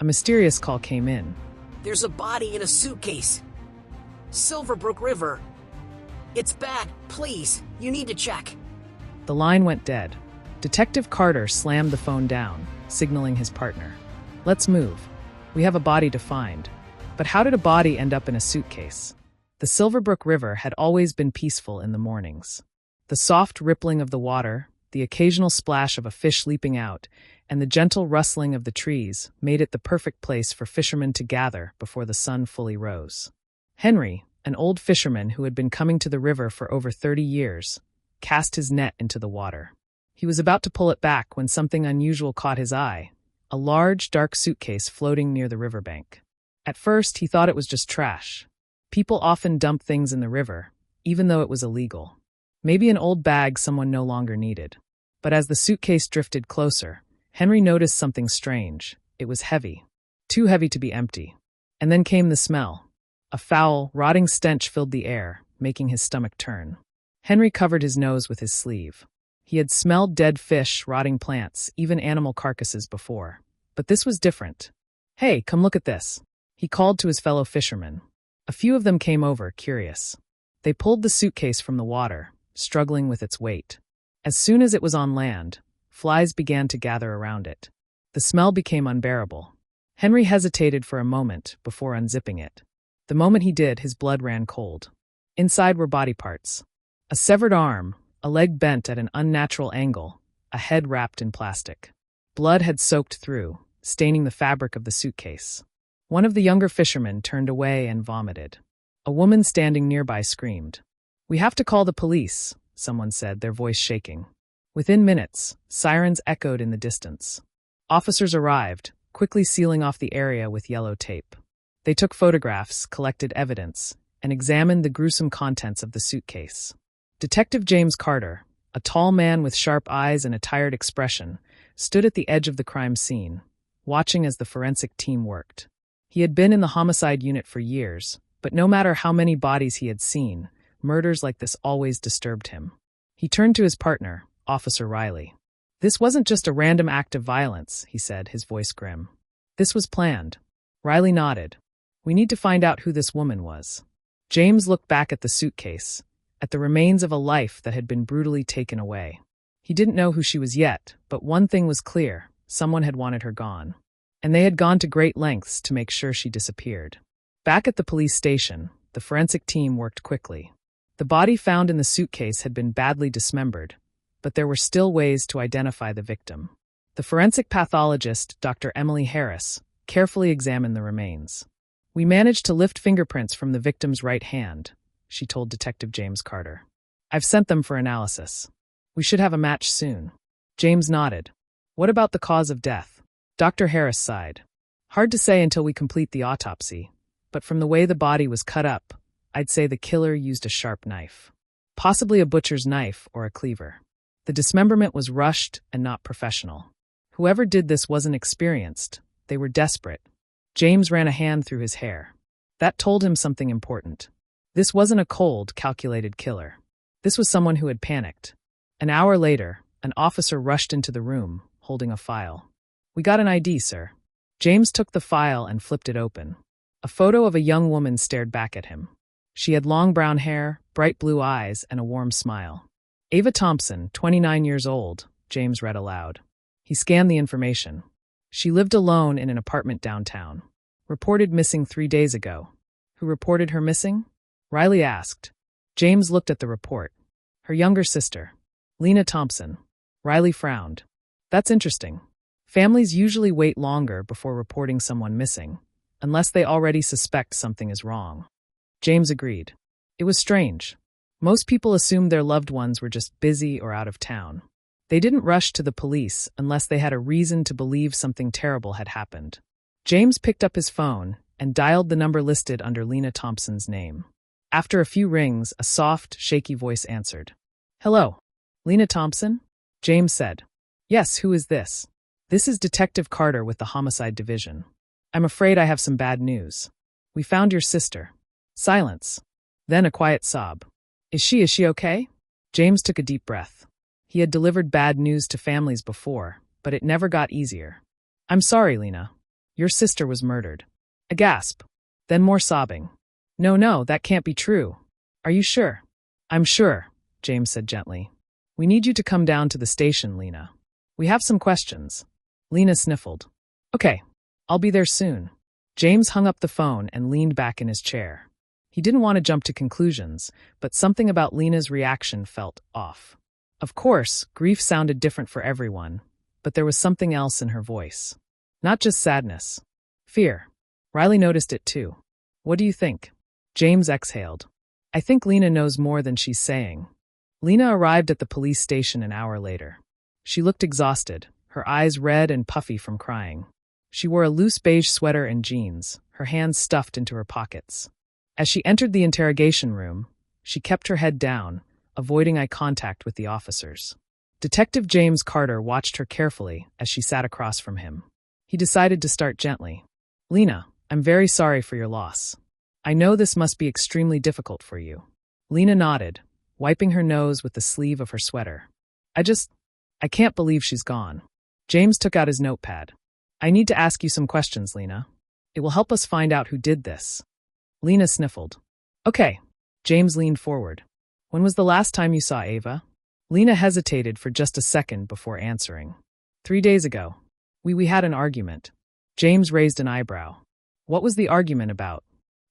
A mysterious call came in. There's a body in a suitcase. Silverbrook River. It's bad. Please, you need to check. The line went dead. Detective Carter slammed the phone down, signaling his partner. Let's move. We have a body to find. But how did a body end up in a suitcase? The Silverbrook River had always been peaceful in the mornings. The soft rippling of the water, the occasional splash of a fish leaping out, and the gentle rustling of the trees made it the perfect place for fishermen to gather before the sun fully rose. Henry, an old fisherman who had been coming to the river for over 30 years, cast his net into the water. He was about to pull it back when something unusual caught his eye, a large, dark suitcase floating near the riverbank. At first, he thought it was just trash. People often dump things in the river, even though it was illegal. Maybe an old bag someone no longer needed. But as the suitcase drifted closer, Henry noticed something strange. It was heavy. Too heavy to be empty. And then came the smell. A foul, rotting stench filled the air, making his stomach turn. Henry covered his nose with his sleeve. He had smelled dead fish, rotting plants, even animal carcasses before. But this was different. Hey, come look at this. He called to his fellow fishermen. A few of them came over, curious. They pulled the suitcase from the water, struggling with its weight. As soon as it was on land, flies began to gather around it. The smell became unbearable. Henry hesitated for a moment before unzipping it. The moment he did, his blood ran cold. Inside were body parts. A severed arm, a leg bent at an unnatural angle, a head wrapped in plastic. Blood had soaked through, staining the fabric of the suitcase. One of the younger fishermen turned away and vomited. A woman standing nearby screamed. "We have to call the police," someone said, their voice shaking. Within minutes, sirens echoed in the distance. Officers arrived, quickly sealing off the area with yellow tape. They took photographs, collected evidence, and examined the gruesome contents of the suitcase. Detective James Carter, a tall man with sharp eyes and a tired expression, stood at the edge of the crime scene, watching as the forensic team worked. He had been in the homicide unit for years, but no matter how many bodies he had seen, murders like this always disturbed him. He turned to his partner, Officer Riley. "This wasn't just a random act of violence," he said, his voice grim. "This was planned." Riley nodded. "We need to find out who this woman was." James looked back at the suitcase, at the remains of a life that had been brutally taken away. He didn't know who she was yet, but one thing was clear: someone had wanted her gone. And they had gone to great lengths to make sure she disappeared. Back at the police station, the forensic team worked quickly. The body found in the suitcase had been badly dismembered, but there were still ways to identify the victim. The forensic pathologist, Dr. Emily Harris, carefully examined the remains. "We managed to lift fingerprints from the victim's right hand," she told Detective James Carter. "I've sent them for analysis. We should have a match soon." James nodded. "What about the cause of death?" Dr. Harris sighed. "Hard to say until we complete the autopsy, but from the way the body was cut up, I'd say the killer used a sharp knife. Possibly a butcher's knife or a cleaver. The dismemberment was rushed and not professional. Whoever did this wasn't experienced. They were desperate." James ran a hand through his hair. That told him something important. This wasn't a cold, calculated killer. This was someone who had panicked. An hour later, an officer rushed into the room, holding a file. "We got an ID, sir." James took the file and flipped it open. A photo of a young woman stared back at him. She had long brown hair, bright blue eyes, and a warm smile. "Ava Thompson, 29 years old," James read aloud. He scanned the information. "She lived alone in an apartment downtown. Reported missing 3 days ago." "Who reported her missing?" Riley asked. James looked at the report. "Her younger sister, Lena Thompson." Riley frowned. "That's interesting. Families usually wait longer before reporting someone missing, unless they already suspect something is wrong." James agreed. It was strange. Most people assumed their loved ones were just busy or out of town. They didn't rush to the police unless they had a reason to believe something terrible had happened. James picked up his phone and dialed the number listed under Lena Thompson's name. After a few rings, a soft, shaky voice answered. "Hello. Lena Thompson?" James said. "Yes, who is this?" "This is Detective Carter with the Homicide Division. I'm afraid I have some bad news. We found your sister." Silence. Then a quiet sob. Is she okay?" James took a deep breath. He had delivered bad news to families before, but it never got easier. "I'm sorry, Lena. Your sister was murdered. A gasp. Then more sobbing. No, that can't be true. Are you sure? I'm sure, James said gently. We need you to come down to the station, Lena. We have some questions. Lena sniffled. Okay, I'll be there soon. James hung up the phone and leaned back in his chair. He didn't want to jump to conclusions, but something about Lena's reaction felt off. Of course, grief sounded different for everyone, but there was something else in her voice. Not just sadness. Fear. Riley noticed it too. What do you think? James exhaled. I think Lena knows more than she's saying. Lena arrived at the police station an hour later. She looked exhausted, her eyes red and puffy from crying. She wore a loose beige sweater and jeans, her hands stuffed into her pockets. As she entered the interrogation room, she kept her head down, avoiding eye contact with the officers. Detective James Carter watched her carefully as she sat across from him. He decided to start gently. Lena, I'm very sorry for your loss. I know this must be extremely difficult for you. Lena nodded, wiping her nose with the sleeve of her sweater. I can't believe she's gone. James took out his notepad. I need to ask you some questions, Lena. It will help us find out who did this. Lena sniffled. Okay. James leaned forward. When was the last time you saw Ava? Lena hesitated for just a second before answering. 3 days ago. We had an argument. James raised an eyebrow. What was the argument about?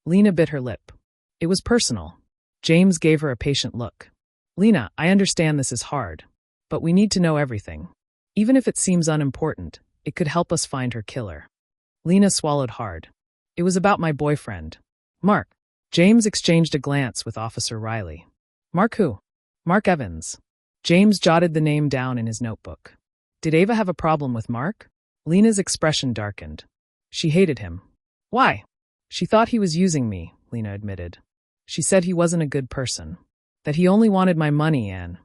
Lena bit her lip. It was personal. James gave her a patient look. Lena, I understand this is hard, but we need to know everything. Even if it seems unimportant, it could help us find her killer. Lena swallowed hard. It was about my boyfriend. Mark. James exchanged a glance with Officer Riley. Mark who? Mark Evans. James jotted the name down in his notebook. Did Ava have a problem with Mark? Lena's expression darkened. She hated him. Why? She thought he was using me, Lena admitted. She said he wasn't a good person. That he only wanted my money and…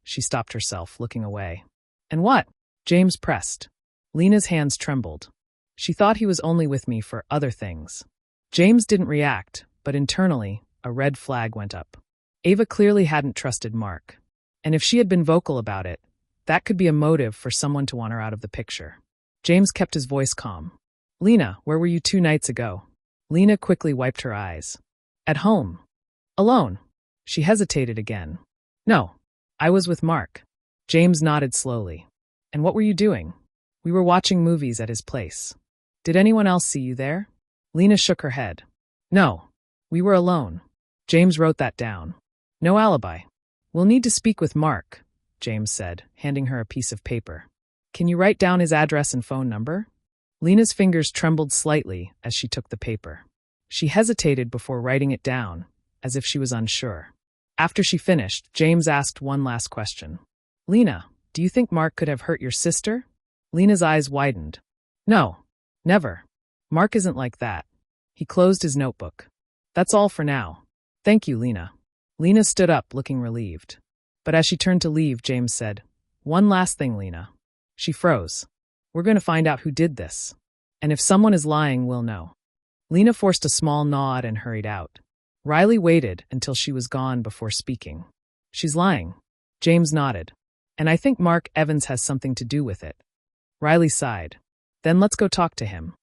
She stopped herself, looking away. And what? James pressed. Lena's hands trembled. She thought he was only with me for other things. James didn't react, but internally, a red flag went up. Ava clearly hadn't trusted Mark. And if she had been vocal about it, that could be a motive for someone to want her out of the picture. James kept his voice calm. Lena, where were you 2 nights ago? Lena quickly wiped her eyes. At home. Alone. She hesitated again. No. I was with Mark. James nodded slowly. And what were you doing? We were watching movies at his place. Did anyone else see you there? Lena shook her head. No. We were alone. James wrote that down. No alibi. We'll need to speak with Mark, James said, handing her a piece of paper. Can you write down his address and phone number? Lena's fingers trembled slightly as she took the paper. She hesitated before writing it down, as if she was unsure. After she finished, James asked one last question. Lena, do you think Mark could have hurt your sister? Lena's eyes widened. No. Never. Mark isn't like that. He closed his notebook. That's all for now. Thank you, Lena. Lena stood up, looking relieved. But as she turned to leave, James said, One last thing, Lena. She froze. We're going to find out who did this. And if someone is lying, we'll know. Lena forced a small nod and hurried out. Riley waited until she was gone before speaking. She's lying. James nodded. And I think Mark Evans has something to do with it. Riley sighed. Then let's go talk to him.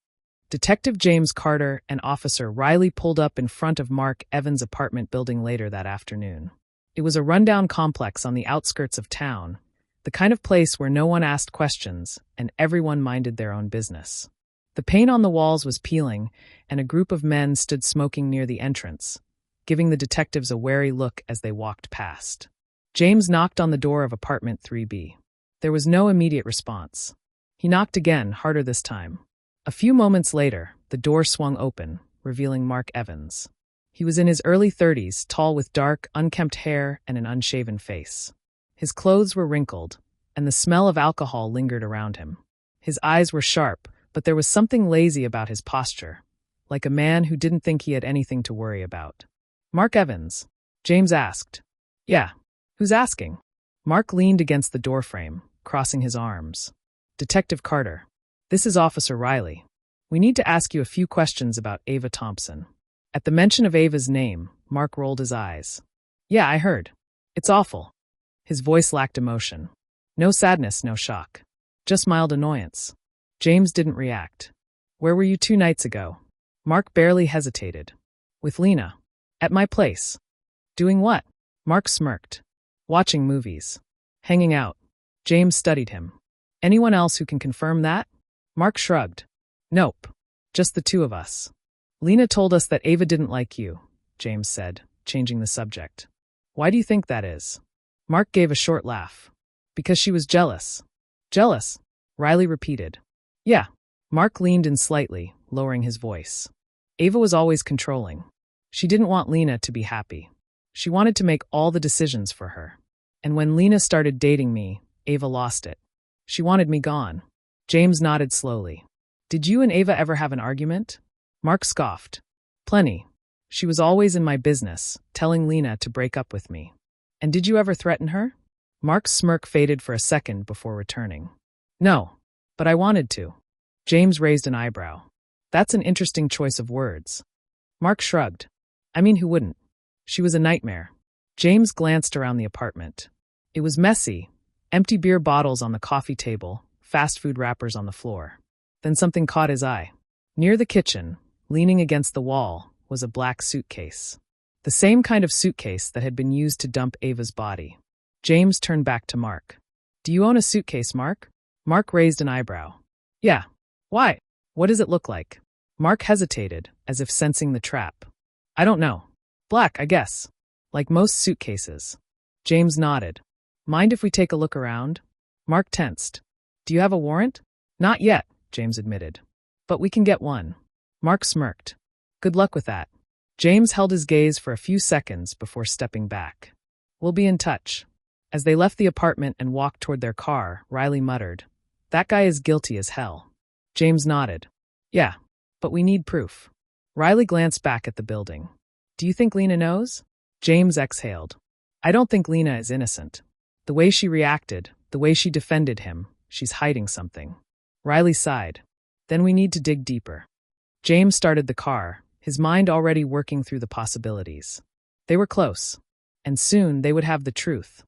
Detective James Carter and Officer Riley pulled up in front of Mark Evans' apartment building later that afternoon. It was a rundown complex on the outskirts of town, the kind of place where no one asked questions and everyone minded their own business. The paint on the walls was peeling, and a group of men stood smoking near the entrance, giving the detectives a wary look as they walked past. James knocked on the door of apartment 3B. There was no immediate response. He knocked again, harder this time. A few moments later, the door swung open, revealing Mark Evans. He was in his early 30s, tall with dark, unkempt hair and an unshaven face. His clothes were wrinkled, and the smell of alcohol lingered around him. His eyes were sharp, but there was something lazy about his posture, like a man who didn't think he had anything to worry about. Mark Evans? James asked. Yeah. Who's asking? Mark leaned against the doorframe, crossing his arms. Detective Carter. This is Officer Riley. We need to ask you a few questions about Ava Thompson. At the mention of Ava's name, Mark rolled his eyes. Yeah, I heard. It's awful. His voice lacked emotion. No sadness, no shock. Just mild annoyance. James didn't react. Where were you 2 nights ago? Mark barely hesitated. With Lena. At my place. Doing what? Mark smirked. Watching movies. Hanging out. James studied him. Anyone else who can confirm that? Mark shrugged. Nope. Just the two of us. Lena told us that Ava didn't like you, James said, changing the subject. Why do you think that is? Mark gave a short laugh. Because she was jealous. Jealous? Riley repeated. Yeah. Mark leaned in slightly, lowering his voice. Ava was always controlling. She didn't want Lena to be happy. She wanted to make all the decisions for her. And when Lena started dating me, Ava lost it. She wanted me gone. James nodded slowly. Did you and Ava ever have an argument? Mark scoffed. Plenty. She was always in my business, telling Lena to break up with me. And did you ever threaten her? Mark's smirk faded for a second before returning. No, but I wanted to. James raised an eyebrow. That's an interesting choice of words. Mark shrugged. I mean, who wouldn't? She was a nightmare. James glanced around the apartment. It was messy. Empty beer bottles on the coffee table, fast food wrappers on the floor. Then something caught his eye. Near the kitchen, leaning against the wall, was a black suitcase. The same kind of suitcase that had been used to dump Ava's body. James turned back to Mark. Do you own a suitcase, Mark? Mark raised an eyebrow. Yeah. Why? What does it look like? Mark hesitated, as if sensing the trap. I don't know. Black, I guess. Like most suitcases. James nodded. Mind if we take a look around? Mark tensed. Do you have a warrant? Not yet, James admitted. But we can get one. Mark smirked. Good luck with that. James held his gaze for a few seconds before stepping back. We'll be in touch. As they left the apartment and walked toward their car, Riley muttered, That guy is guilty as hell. James nodded. Yeah, but we need proof. Riley glanced back at the building. Do you think Lena knows? James exhaled. I don't think Lena is innocent. The way she reacted, the way she defended him, she's hiding something. Riley sighed. Then we need to dig deeper. James started the car, his mind already working through the possibilities. They were close, and soon they would have the truth.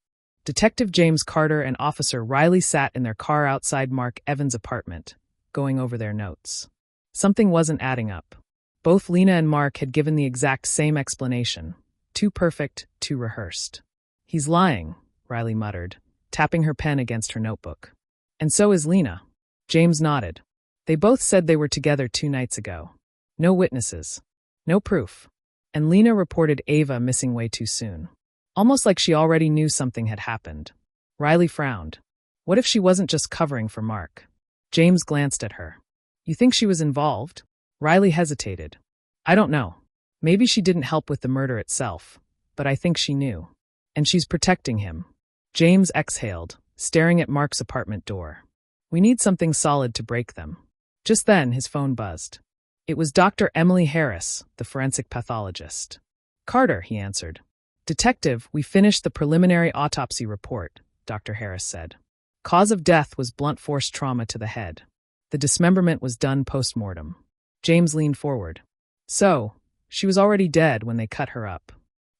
Detective James Carter and Officer Riley sat in their car outside Mark Evans' apartment, going over their notes. Something wasn't adding up. Both Lena and Mark had given the exact same explanation. Too perfect, too rehearsed. He's lying, Riley muttered, tapping her pen against her notebook. And so is Lena. James nodded. They both said they were together 2 nights ago. No witnesses. No proof. And Lena reported Ava missing way too soon. Almost like she already knew something had happened. Riley frowned. What if she wasn't just covering for Mark? James glanced at her. You think she was involved? Riley hesitated. I don't know. Maybe she didn't help with the murder itself, but I think she knew. And she's protecting him. James exhaled, staring at Mark's apartment door. We need something solid to break them. Just then, his phone buzzed. It was Dr. Emily Harris, the forensic pathologist. Carter, he answered. Detective, we finished the preliminary autopsy report, Dr. Harris said. Cause of death was blunt force trauma to the head. The dismemberment was done post-mortem. James leaned forward. So, she was already dead when they cut her up.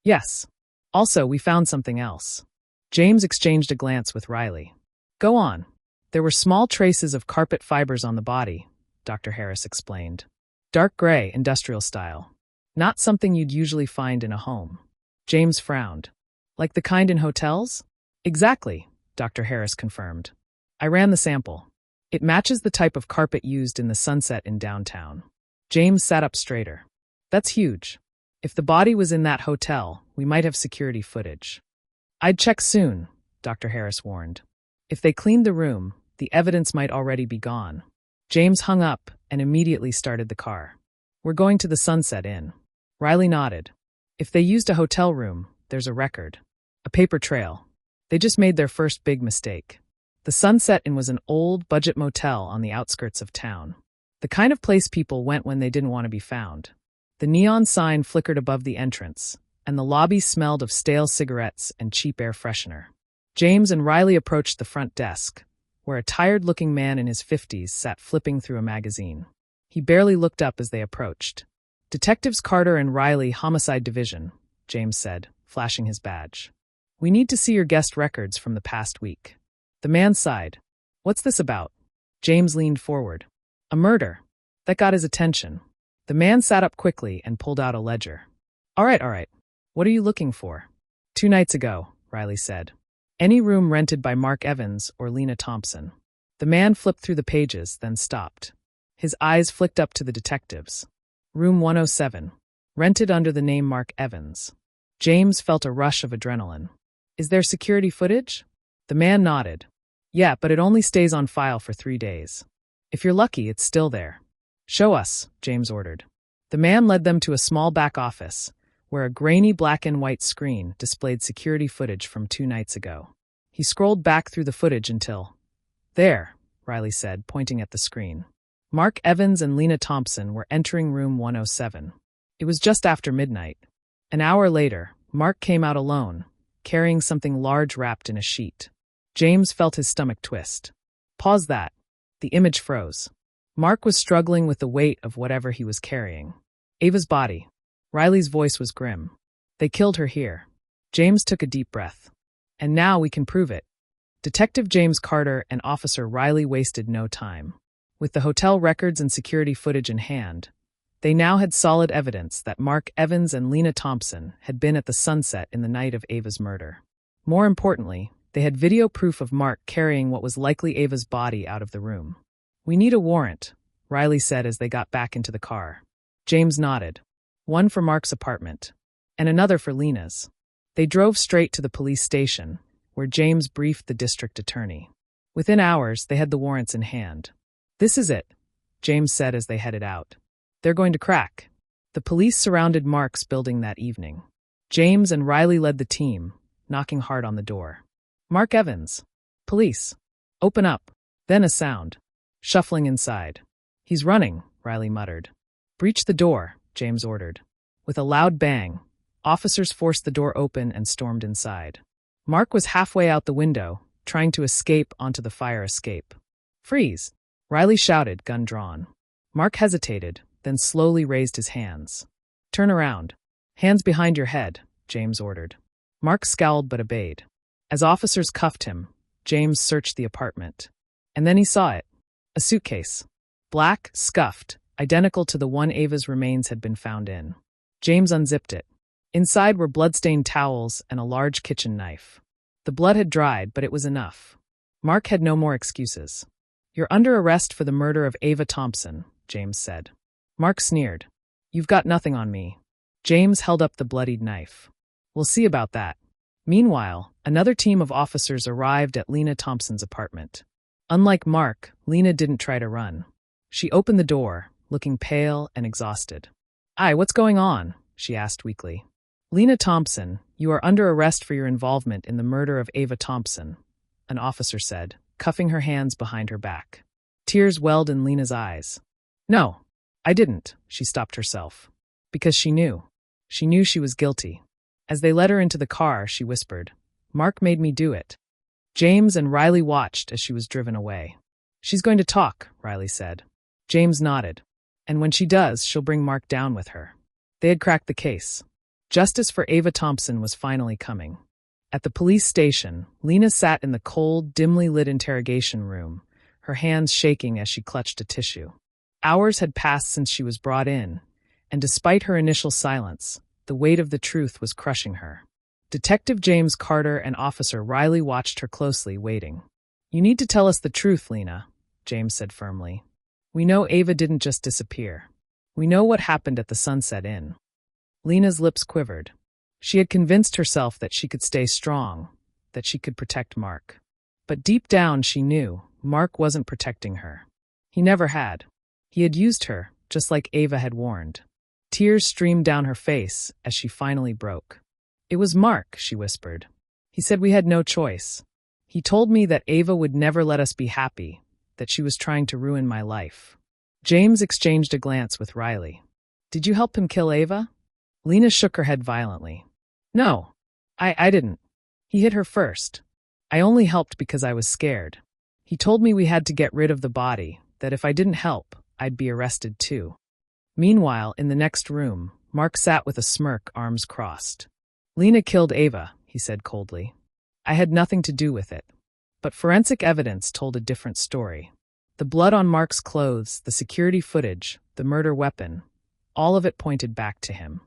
Yes. Also, we found something else. James exchanged a glance with Riley. Go on. There were small traces of carpet fibers on the body, Dr. Harris explained. Dark gray, industrial style. Not something you'd usually find in a home. James frowned. Like the kind in hotels? Exactly, Dr. Harris confirmed. I ran the sample. It matches the type of carpet used in the Sunset in downtown. James sat up straighter. That's huge. If the body was in that hotel, we might have security footage. I'd check soon, Dr. Harris warned. If they cleaned the room, the evidence might already be gone. James hung up and immediately started the car. We're going to the Sunset Inn. Riley nodded. If they used a hotel room, there's a record. A paper trail. They just made their first big mistake. The Sunset Inn was an old, budget motel on the outskirts of town. The kind of place people went when they didn't want to be found. The neon sign flickered above the entrance, and the lobby smelled of stale cigarettes and cheap air freshener. James and Riley approached the front desk, where a tired-looking man in his 50s sat flipping through a magazine. He barely looked up as they approached. Detectives Carter and Riley, Homicide Division, James said, flashing his badge. We need to see your guest records from the past week. The man sighed. What's this about? James leaned forward. A murder. That got his attention. The man sat up quickly and pulled out a ledger. All right. What are you looking for? 2 nights ago, Riley said. Any room rented by Mark Evans or Lena Thompson. The man flipped through the pages, then stopped. His eyes flicked up to the detectives. Room 107. Rented under the name Mark Evans. James felt a rush of adrenaline. Is there security footage? The man nodded. Yeah, but it only stays on file for 3 days. If you're lucky, it's still there. Show us, James ordered. The man led them to a small back office, where a grainy black and white screen displayed security footage from 2 nights ago. He scrolled back through the footage until... There, Riley said, pointing at the screen. Mark Evans and Lena Thompson were entering room 107. It was just after midnight. An hour later, Mark came out alone, carrying something large wrapped in a sheet. James felt his stomach twist. Pause that. The image froze. Mark was struggling with the weight of whatever he was carrying. Ava's body. Riley's voice was grim. They killed her here. James took a deep breath. And now we can prove it. Detective James Carter and Officer Riley wasted no time. With the hotel records and security footage in hand, they now had solid evidence that Mark Evans and Lena Thompson had been at the Sunset in the night of Ava's murder. More importantly, they had video proof of Mark carrying what was likely Ava's body out of the room. We need a warrant, Riley said as they got back into the car. James nodded. One for Mark's apartment, and another for Lena's. They drove straight to the police station, where James briefed the district attorney. Within hours, they had the warrants in hand. This is it, James said as they headed out. They're going to crack. The police surrounded Mark's building that evening. James and Riley led the team, knocking hard on the door. Mark Evans. Police. Open up. Then a sound. Shuffling inside. He's running, Riley muttered. Breach the door, James ordered. With a loud bang, officers forced the door open and stormed inside. Mark was halfway out the window, trying to escape onto the fire escape. Freeze! Riley shouted, gun drawn. Mark hesitated, then slowly raised his hands. Turn around. Hands behind your head, James ordered. Mark scowled but obeyed. As officers cuffed him, James searched the apartment. And then he saw it. A suitcase. Black, scuffed, identical to the one Ava's remains had been found in. James unzipped it. Inside were blood-stained towels and a large kitchen knife. The blood had dried, but it was enough. Mark had no more excuses. You're under arrest for the murder of Ava Thompson, James said. Mark sneered. You've got nothing on me. James held up the bloodied knife. We'll see about that. Meanwhile, another team of officers arrived at Lena Thompson's apartment. Unlike Mark, Lena didn't try to run. She opened the door, looking pale and exhausted. What's going on? She asked weakly. Lena Thompson, you are under arrest for your involvement in the murder of Ava Thompson, an officer said, cuffing her hands behind her back. Tears welled in Lena's eyes. No, I didn't, she stopped herself. Because she knew. She knew she was guilty. As they led her into the car, she whispered, Mark made me do it. James and Riley watched as she was driven away. She's going to talk, Riley said. James nodded. And when she does, she'll bring Mark down with her. They had cracked the case. Justice for Ava Thompson was finally coming. At the police station, Lena sat in the cold, dimly lit interrogation room, her hands shaking as she clutched a tissue. Hours had passed since she was brought in, and despite her initial silence, the weight of the truth was crushing her. Detective James Carter and Officer Riley watched her closely, waiting. You need to tell us the truth, Lena, James said firmly. We know Ava didn't just disappear. We know what happened at the Sunset Inn. Lena's lips quivered. She had convinced herself that she could stay strong, that she could protect Mark. But deep down she knew Mark wasn't protecting her. He never had. He had used her, just like Ava had warned. Tears streamed down her face as she finally broke. It was Mark, she whispered. He said we had no choice. He told me that Ava would never let us be happy, that she was trying to ruin my life. James exchanged a glance with Riley. Did you help him kill Ava? Lena shook her head violently. No, I didn't. He hit her first. I only helped because I was scared. He told me we had to get rid of the body, that if I didn't help, I'd be arrested too. Meanwhile, in the next room, Mark sat with a smirk, arms crossed. Lena killed Ava, he said coldly. I had nothing to do with it. But forensic evidence told a different story. The blood on Mark's clothes, the security footage, the murder weapon, all of it pointed back to him.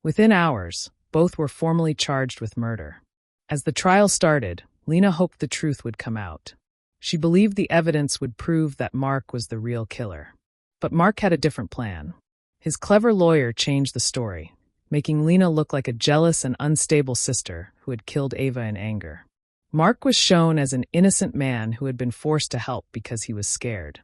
Within hours, both were formally charged with murder. As the trial started, Lena hoped the truth would come out. She believed the evidence would prove that Mark was the real killer. But Mark had a different plan. His clever lawyer changed the story, making Lena look like a jealous and unstable sister who had killed Ava in anger. Mark was shown as an innocent man who had been forced to help because he was scared.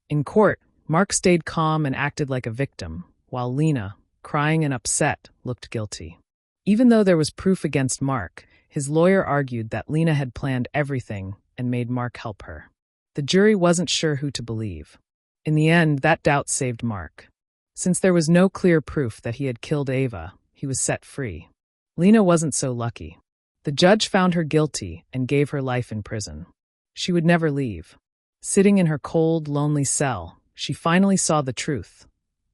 In court, Mark stayed calm and acted like a victim, while Lena, crying and upset, looked guilty. Even though there was proof against Mark, his lawyer argued that Lena had planned everything and made Mark help her. The jury wasn't sure who to believe. In the end, that doubt saved Mark. Since there was no clear proof that he had killed Ava, he was set free. Lena wasn't so lucky. The judge found her guilty and gave her life in prison. She would never leave. Sitting in her cold, lonely cell, she finally saw the truth.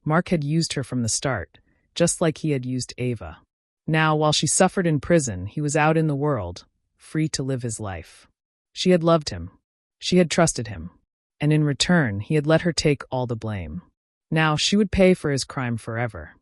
Mark had used her from the start, just like he had used Ava. Now, while she suffered in prison, he was out in the world, free to live his life. She had loved him. She had trusted him. And in return, he had let her take all the blame. Now, she would pay for his crime forever.